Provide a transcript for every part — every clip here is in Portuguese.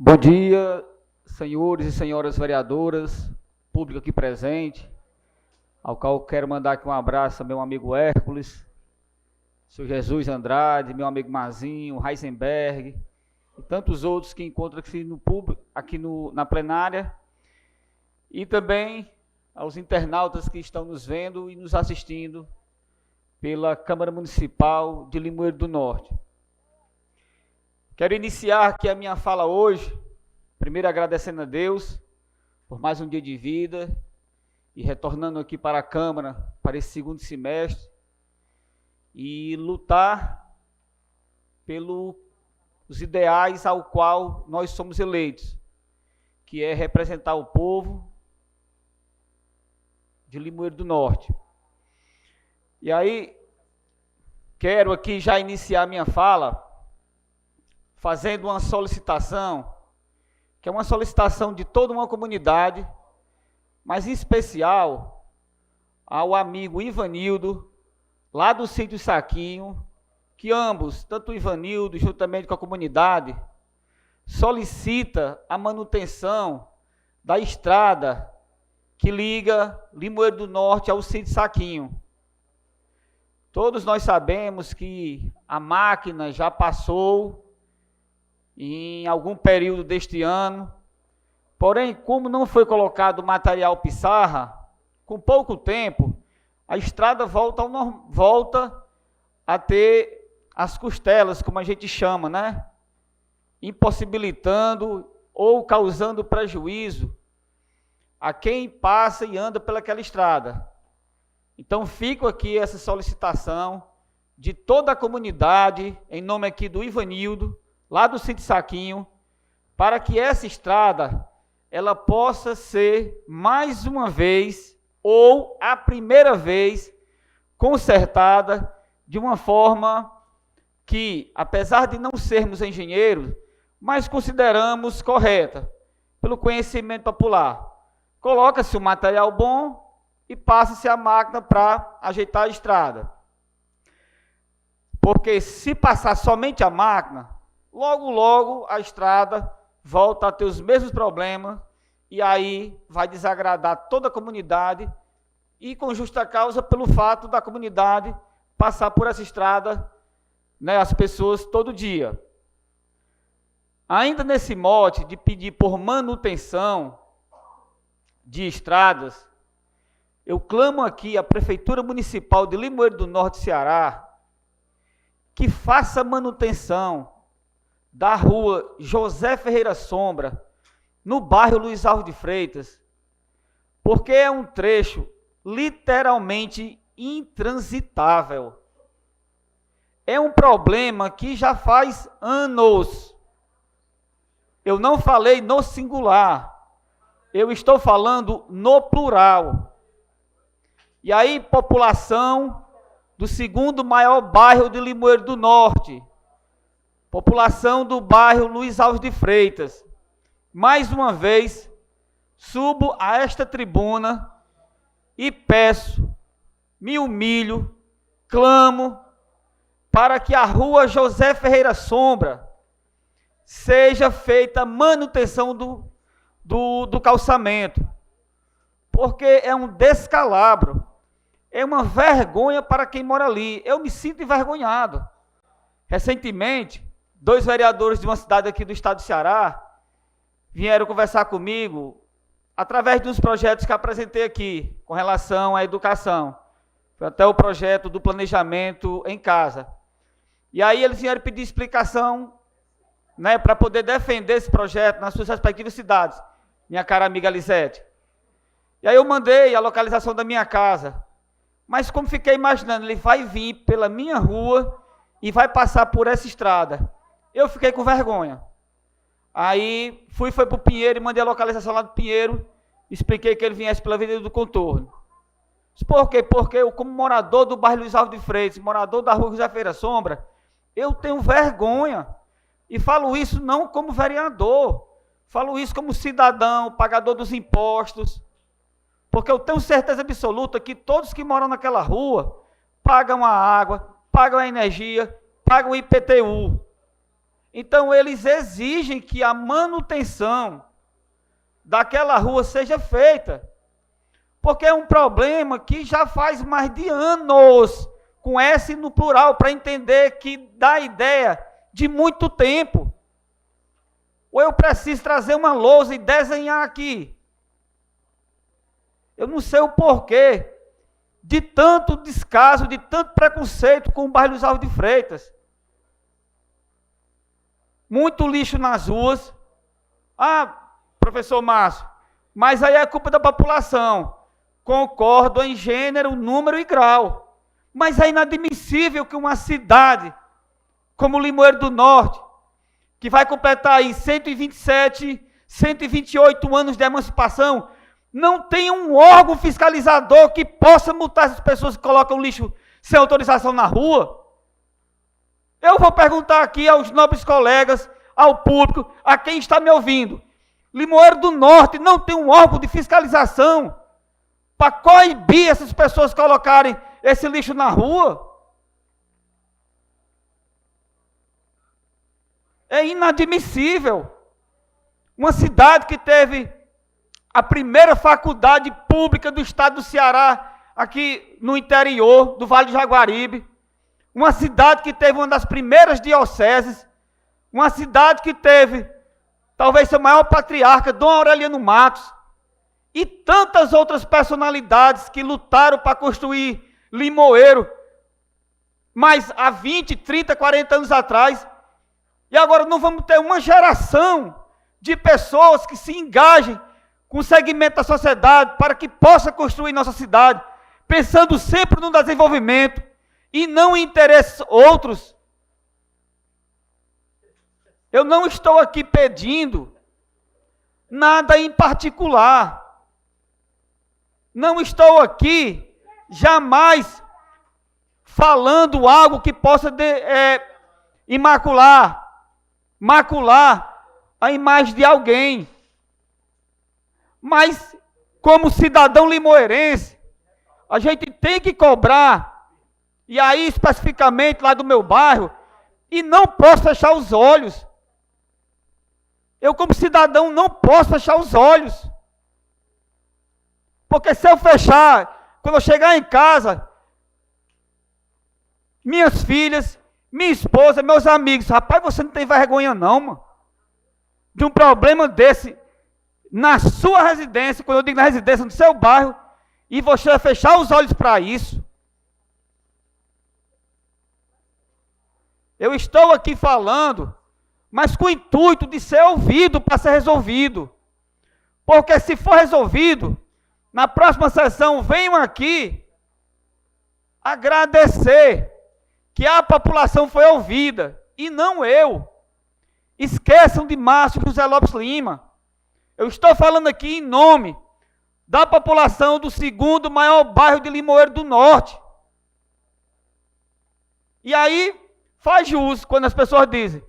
Bom dia, senhores e senhoras vereadoras, público aqui presente, ao qual quero mandar aqui um abraço ao meu amigo Hércules, seu Jesus Andrade, meu amigo Mazinho, Heisenberg, e tantos outros que encontram aqui no público, na plenária, e também aos internautas que estão nos vendo e nos assistindo pela Câmara Municipal de Limoeiro do Norte. Quero iniciar aqui a minha fala hoje, primeiro agradecendo a Deus por mais um dia de vida e retornando aqui para a Câmara para esse segundo semestre e lutar pelos ideais ao qual nós somos eleitos, que é representar o povo de Limoeiro do Norte. E aí, quero aqui já iniciar minha fala fazendo uma solicitação, que é uma solicitação de toda uma comunidade, mas em especial ao amigo Ivanildo, lá do sítio Saquinho, que ambos, tanto o Ivanildo, juntamente com a comunidade, solicita a manutenção da estrada que liga Limoeiro do Norte ao sítio Saquinho. Todos nós sabemos que a máquina já passou em algum período deste ano, porém, como não foi colocado material pissarra, com pouco tempo, a estrada volta a ter as costelas, como a gente chama, né? Impossibilitando ou causando prejuízo a quem passa e anda pelaquela estrada. Então, fico aqui essa solicitação de toda a comunidade, em nome aqui do Ivanildo, lá do sítio Saquinho, para que essa estrada ela possa ser mais uma vez ou a primeira vez consertada de uma forma que, apesar de não sermos engenheiros, mas consideramos correta, pelo conhecimento popular. Coloca-se o material bom e passa-se a máquina para ajeitar a estrada. Porque se passar somente a máquina, logo a estrada volta a ter os mesmos problemas e aí vai desagradar toda a comunidade e com justa causa pelo fato da comunidade passar por essa estrada, né, as pessoas todo dia. Ainda nesse mote de pedir por manutenção de estradas, eu clamo aqui à Prefeitura Municipal de Limoeiro do Norte, Ceará, que faça manutenção da rua José Ferreira Sombra, no bairro Luiz Alves de Freitas, porque é um trecho literalmente intransitável. É um problema que já faz anos. Eu não falei no singular, eu estou falando no plural. E aí, população do segundo maior bairro de Limoeiro do Norte, população do bairro Luiz Alves de Freitas, mais uma vez, subo a esta tribuna e peço, me humilho, clamo, para que a rua José Ferreira Sombra seja feita a manutenção do calçamento, porque é um descalabro, é uma vergonha para quem mora ali. Eu me sinto envergonhado. Recentemente, 2 vereadores de uma cidade aqui do estado do Ceará vieram conversar comigo através dos projetos que apresentei aqui com relação à educação. Foi até o projeto do planejamento em casa. E aí eles vieram pedir explicação, né, para poder defender esse projeto nas suas respectivas cidades, minha cara amiga Lisete. E aí eu mandei a localização da minha casa. Mas como fiquei imaginando, ele vai vir pela minha rua e vai passar por essa estrada. Eu fiquei com vergonha. Aí foi para o Pinheiro e mandei a localização lá do Pinheiro, expliquei que ele viesse pela Avenida do Contorno. Por quê? Porque eu, como morador do bairro Luiz Alves de Freitas, morador da rua José Ferreira Sombra, eu tenho vergonha. E falo isso não como vereador, falo isso como cidadão, pagador dos impostos, porque eu tenho certeza absoluta que todos que moram naquela rua pagam a água, pagam a energia, pagam o IPTU. Então, eles exigem que a manutenção daquela rua seja feita, porque é um problema que já faz mais de anos, com S no plural, para entender que dá ideia de muito tempo. Ou eu preciso trazer uma lousa e desenhar aqui. Eu não sei o porquê de tanto descaso, de tanto preconceito com o bairro Luiz Alves de Freitas. Muito lixo nas ruas. Ah, professor Márcio, mas aí é culpa da população. Concordo em gênero, número e grau. Mas é inadmissível que uma cidade como Limoeiro do Norte, que vai completar aí 127, 128 anos de emancipação, não tenha um órgão fiscalizador que possa multar essas pessoas que colocam lixo sem autorização na rua. Eu vou perguntar aqui aos nobres colegas, ao público, a quem está me ouvindo. Limoeiro do Norte não tem um órgão de fiscalização para coibir essas pessoas colocarem esse lixo na rua? É inadmissível. Uma cidade que teve a primeira faculdade pública do estado do Ceará, aqui no interior do Vale do Jaguaribe, uma cidade que teve uma das primeiras dioceses, uma cidade que teve talvez seu maior patriarca, Dom Aureliano Matos, e tantas outras personalidades que lutaram para construir Limoeiro, mas há 20, 30, 40 anos atrás. E agora não vamos ter uma geração de pessoas que se engajem com o segmento da sociedade para que possa construir nossa cidade, pensando sempre no desenvolvimento e não em interesses outros. Eu não estou aqui pedindo nada em particular. Não estou aqui jamais falando algo que possa macular a imagem de alguém. Mas, como cidadão limoeirense, a gente tem que cobrar, e aí especificamente lá do meu bairro, e não posso fechar os olhos. Eu, como cidadão, não posso fechar os olhos. Porque se eu fechar, quando eu chegar em casa, minhas filhas, minha esposa, meus amigos, rapaz, você não tem vergonha não, mano, de um problema desse na sua residência, quando eu digo na residência, no seu bairro, e você vai fechar os olhos para isso. Eu estou aqui falando, mas com o intuito de ser ouvido para ser resolvido. Porque se for resolvido, na próxima sessão venham aqui agradecer que a população foi ouvida, e não eu. Esqueçam de Márcio José Lopes Lima. Eu estou falando aqui em nome da população do segundo maior bairro de Limoeiro do Norte. E aí faz jus quando as pessoas dizem,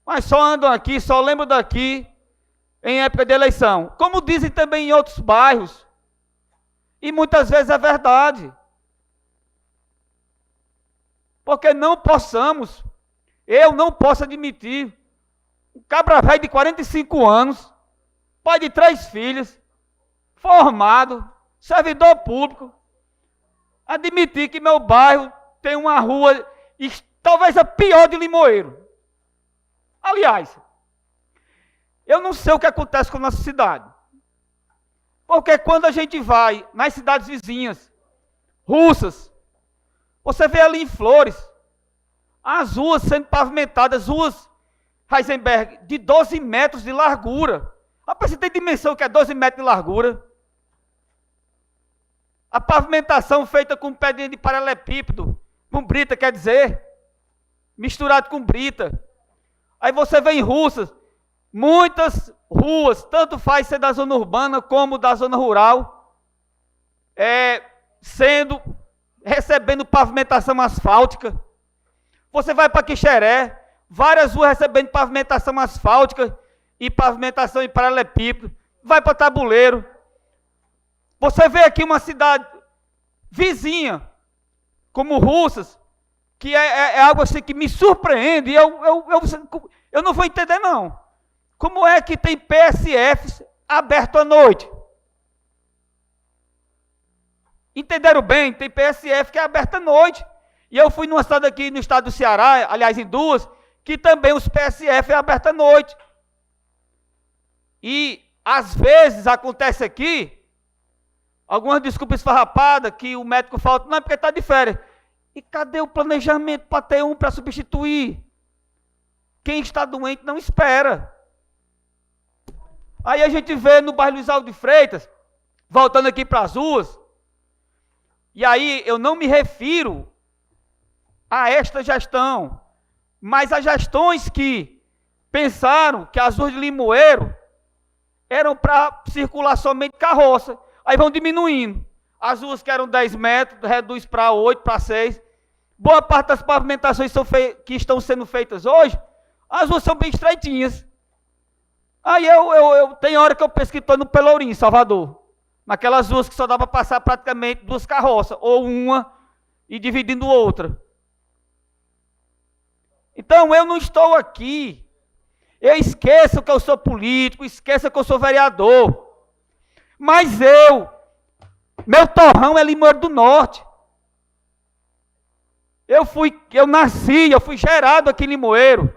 mas só andam aqui, só lembram daqui em época de eleição. Como dizem também em outros bairros. E muitas vezes é verdade. Porque não possamos, eu não posso admitir, um cabra velho de 45 anos, pai de 3 filhos, formado, servidor público, admitir que meu bairro tem uma rua, talvez a pior de Limoeiro. Aliás, eu não sei o que acontece com a nossa cidade. Porque quando a gente vai nas cidades vizinhas, Russas, você vê ali em Flores, as ruas sendo pavimentadas, ruas Heisenberg, de 12 metros de largura. Rapaz, você tem dimensão que é 12 metros de largura? A pavimentação feita com pedrinha de paralelepípedo, com brita, quer dizer, misturado com brita. Aí você vê em Russas, muitas ruas, tanto faz ser da zona urbana como da zona rural, recebendo pavimentação asfáltica. Você vai para Quixeré, várias ruas recebendo pavimentação asfáltica e pavimentação em paralelepípedo. Vai para Tabuleiro. Você vê aqui uma cidade vizinha, como Russas, que é algo assim que me surpreende. Eu não vou entender, não. Como é que tem PSFs aberto à noite? Entenderam bem? Tem PSF que é aberto à noite. E eu fui numa cidade aqui no estado do Ceará, aliás, em duas, que também os PSF é aberto à noite. E, às vezes, acontece aqui, algumas desculpas esfarrapadas, que o médico falta, não é porque está de férias. E cadê o planejamento para ter um para substituir? Quem está doente não espera. Aí a gente vê no bairro Luiz Alves de Freitas, voltando aqui para as ruas, e aí eu não me refiro a esta gestão, mas a gestões que pensaram que as ruas de Limoeiro eram para circular somente carroça, aí vão diminuindo. As ruas que eram 10 metros, reduz para 8, para 6. Boa parte das pavimentações que estão sendo feitas hoje, as ruas são bem estreitinhas. Aí tem hora que eu penso que estou no Pelourinho, Salvador. Naquelas ruas que só dá para passar praticamente 2 carroças, ou uma e dividindo outra. Então eu não estou aqui. Eu esqueço que eu sou político, esqueço que eu sou vereador. Mas meu torrão é Limoeiro do Norte. Eu fui gerado aqui em Limoeiro.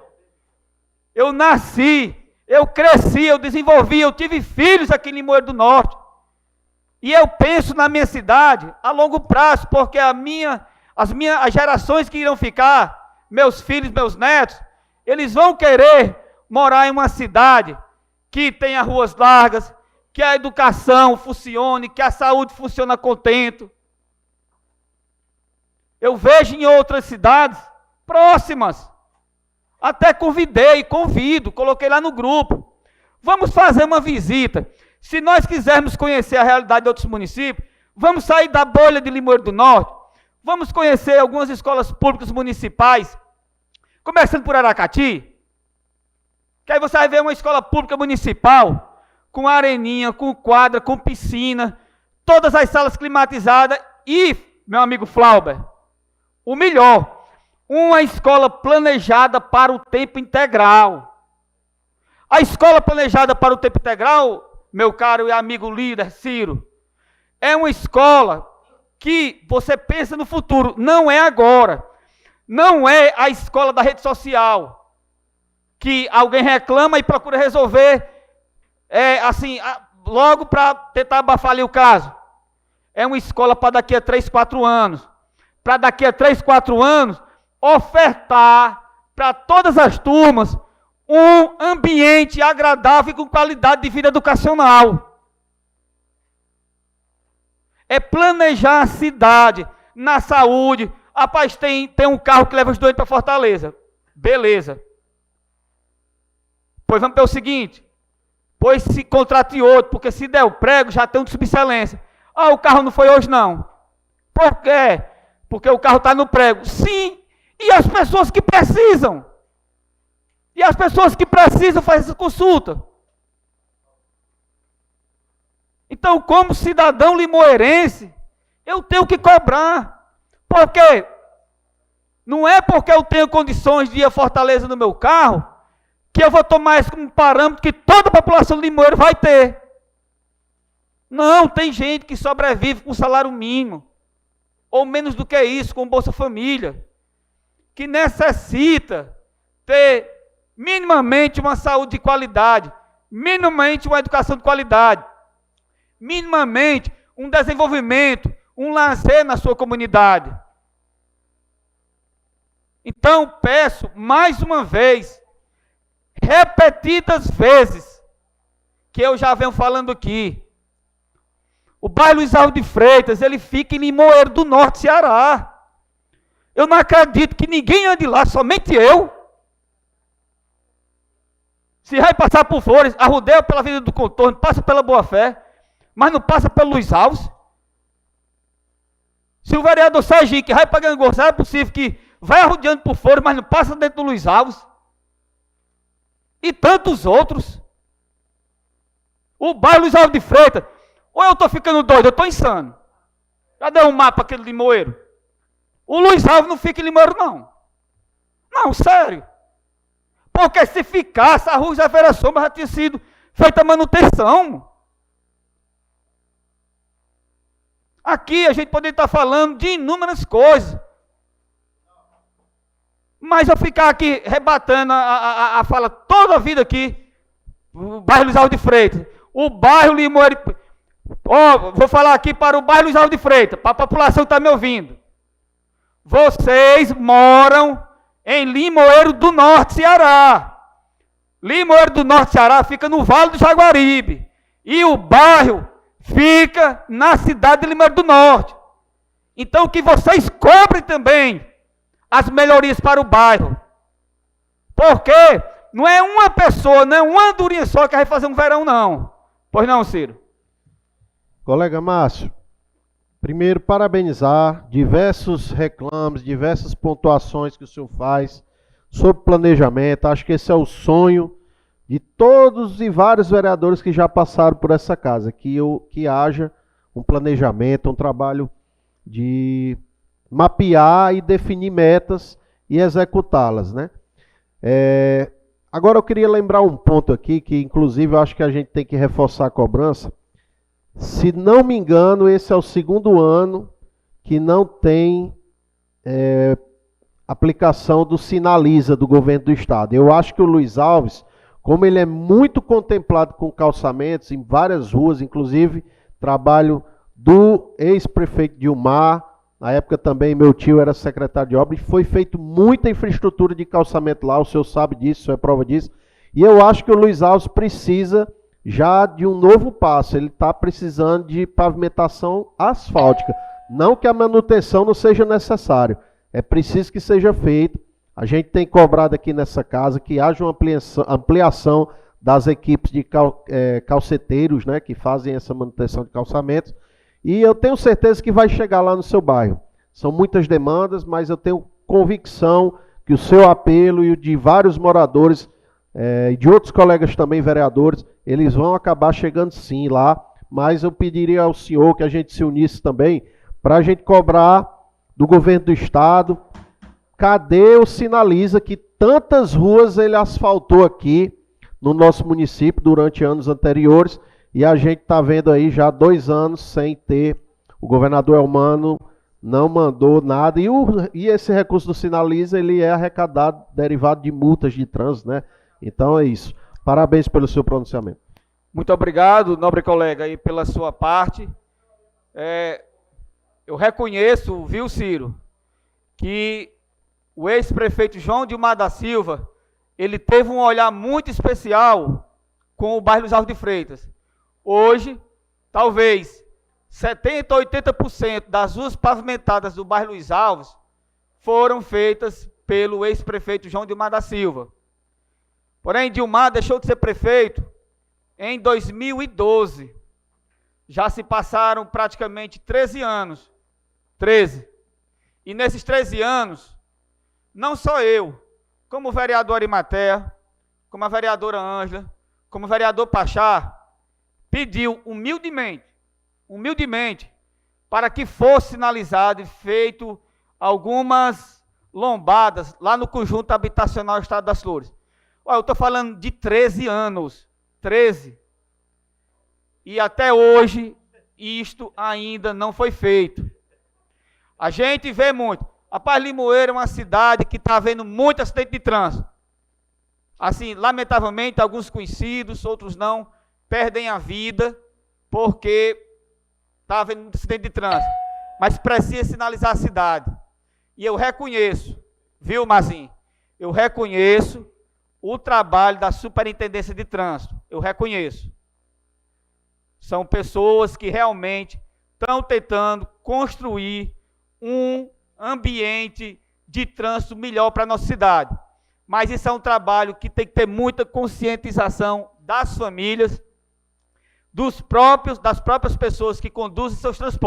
Eu nasci, eu cresci, eu desenvolvi, eu tive filhos aqui em Limoeiro do Norte. E eu penso na minha cidade a longo prazo, porque as gerações que irão ficar, meus filhos, meus netos, eles vão querer morar em uma cidade que tenha ruas largas, que a educação funcione, que a saúde funcione a contento. Eu vejo em outras cidades próximas, até convido, coloquei lá no grupo. Vamos fazer uma visita. Se nós quisermos conhecer a realidade de outros municípios, vamos sair da bolha de Limoeiro do Norte, vamos conhecer algumas escolas públicas municipais, começando por Aracati, que aí você vai ver uma escola pública municipal, com areninha, com quadra, com piscina, todas as salas climatizadas e, meu amigo Flauber, o melhor, uma escola planejada para o tempo integral. A escola planejada para o tempo integral, meu caro e amigo líder Ciro, é uma escola que você pensa no futuro, não é agora. Não é a escola da rede social, que alguém reclama e procura resolver, logo para tentar abafar ali o caso. É uma escola para daqui a 3, 4 anos. Para daqui a 3, 4 anos, ofertar para todas as turmas um ambiente agradável e com qualidade de vida educacional. É planejar a cidade, na saúde. Rapaz, tem um carro que leva os doentes para Fortaleza. Beleza. Pois vamos para o seguinte. Pois se contrate outro, porque se der o prego, já tem um de subexcelência. Ah, o carro não foi hoje não. Por quê? Porque o carro está no prego. Sim, e as pessoas que precisam? E as pessoas que precisam fazem essa consulta. Então, como cidadão limoeirense, eu tenho que cobrar. Por quê? Não é porque eu tenho condições de ir a Fortaleza no meu carro, que eu vou tomar isso como parâmetro que toda a população de Limoeiro vai ter. Não, tem gente que sobrevive com salário mínimo, ou menos do que isso, com Bolsa Família, que necessita ter minimamente uma saúde de qualidade, minimamente uma educação de qualidade, minimamente um desenvolvimento, um lazer na sua comunidade. Então, peço mais uma vez, repetidas vezes, que eu já venho falando aqui, o bairro Luiz Alves de Freitas, ele fica em Limoeiro do Norte, Ceará. Eu não acredito que ninguém ande lá, somente eu. Se vai passar por Flores, arrodeia pela Avenida do Contorno, passa pela Boa Fé, mas não passa pelo Luiz Alves. Se o vereador Sergipe vai para Gangorça, é possível que vai arrodeando por Flores, mas não passa dentro do Luiz Alves. E tantos outros. O bairro Luiz Alves de Freitas, ou eu estou ficando doido, eu estou insano. Cadê o mapa aquele de Limoeiro? O Luiz Alves não fica em Limoeiro, não. Não, sério. Porque se ficasse, a rua José Ferreira Sombra já tinha sido feita a manutenção. Aqui a gente poderia estar falando de inúmeras coisas. Mas eu ficar aqui rebatando a fala toda a vida aqui, o bairro Luiz Alves de Freitas, o bairro Limoeiro, vou falar aqui para o bairro Luiz Alves de Freitas, para a população que está me ouvindo. Vocês moram em Limoeiro do Norte, Ceará. Limoeiro do Norte, Ceará fica no Vale do Jaguaribe. E o bairro fica na cidade de Limoeiro do Norte. Então que vocês cobrem também as melhorias para o bairro. Porque não é uma pessoa, não é uma andorinha só que vai fazer um verão, não. Pois não, Ciro? Colega Márcio, primeiro parabenizar diversos reclames, diversas pontuações que o senhor faz sobre planejamento. Acho que esse é o sonho de todos e vários vereadores que já passaram por essa casa, que haja um planejamento, um trabalho de mapear e definir metas e executá-las, né? Agora eu queria lembrar um ponto aqui, que inclusive eu acho que a gente tem que reforçar a cobrança. Se não me engano, esse é o segundo ano que não tem aplicação do Sinaliza do governo do estado. Eu acho que o Luiz Alves, como ele é muito contemplado com calçamentos em várias ruas, inclusive trabalho do ex-prefeito Dilmar, na época também meu tio era secretário de obras, foi feito muita infraestrutura de calçamento lá, o senhor sabe disso, o senhor é prova disso, e eu acho que o Luiz Alves precisa já de um novo passo, ele está precisando de pavimentação asfáltica, não que a manutenção não seja necessária, é preciso que seja feito. A gente tem cobrado aqui nessa casa que haja uma ampliação das equipes de calceteiros, né, que fazem essa manutenção de calçamentos. E eu tenho certeza que vai chegar lá no seu bairro. São muitas demandas, mas eu tenho convicção que o seu apelo e o de vários moradores e de outros colegas também vereadores, eles vão acabar chegando sim lá. Mas eu pediria ao senhor que a gente se unisse também para a gente cobrar do governo do estado. Cadê o Sinaliza que tantas ruas ele asfaltou aqui no nosso município durante anos anteriores e a gente está vendo aí já 2 anos sem ter, o governador Elmano não mandou nada e esse recurso do Sinaliza ele é arrecadado derivado de multas de trânsito, né? Então é isso. Parabéns pelo seu pronunciamento. Muito obrigado, nobre colega, aí pela sua parte. Eu reconheço, viu, Ciro, que o ex-prefeito João Dilmar da Silva, ele teve um olhar muito especial com o bairro Luiz Alves de Freitas. Hoje, talvez 70% a 80% das ruas pavimentadas do bairro Luiz Alves foram feitas pelo ex-prefeito João Dilmar da Silva. Porém, Dilmar deixou de ser prefeito em 2012. Já se passaram praticamente 13 anos. 13. E nesses 13 anos, não só eu, como o vereador Arimatea, como a vereadora Ângela, como o vereador Pachá, pediu humildemente, para que fosse sinalizado e feito algumas lombadas lá no conjunto habitacional Estado das Flores. Olha, eu estou falando de 13 anos, 13. E até hoje, isto ainda não foi feito. A gente vê muito. Rapaz, Limoeiro é uma cidade que está havendo muito acidente de trânsito. Assim, lamentavelmente, alguns conhecidos, outros não, perdem a vida porque está havendo muito acidente de trânsito. Mas precisa sinalizar a cidade. E eu reconheço, viu, Mazinho? Eu reconheço o trabalho da Superintendência de Trânsito. Eu reconheço. São pessoas que realmente estão tentando construir um ambiente de trânsito melhor para a nossa cidade. Mas isso é um trabalho que tem que ter muita conscientização das famílias, das próprias pessoas que conduzem seus transportes.